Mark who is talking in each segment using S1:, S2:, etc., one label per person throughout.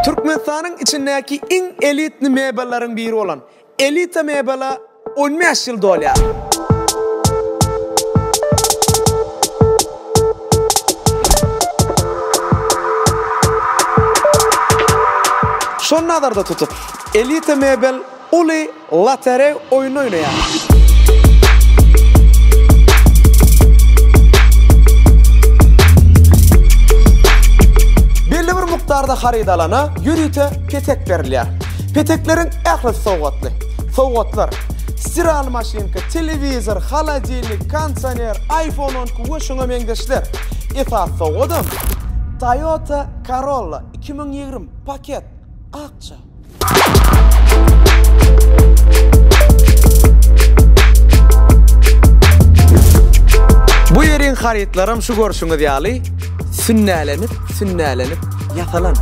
S1: Türkmenistan'ın içindeki en elitli mebellerin biri olan Elita mebela 15 yıl dolya. Şon nazarda tutup Elita mebel uli latere oyun oynayar. Belli bir miktarda haridalana yürüte petek verilýär. Peteklerin ähli sowgatly. Sowgatlar stiral maşinka, televizor, haladilik, kondisioner, iPhone 10 we şoňa meňdeşler. Esas sowgadam Toyota Corolla 2020 paket akça. Bu yerin haritlaram şu görüşüňiz ýaly sünnälenip yasalan.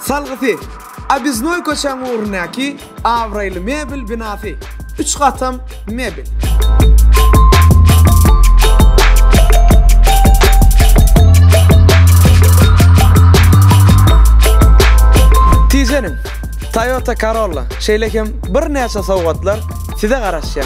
S1: Salgıtı Abiznoy koçan uğrunaki Avraylı mebel binası 3 katam mebel. Tizenin Toyota Corolla şeylekim bir neçe sowgatlar size garaşýar.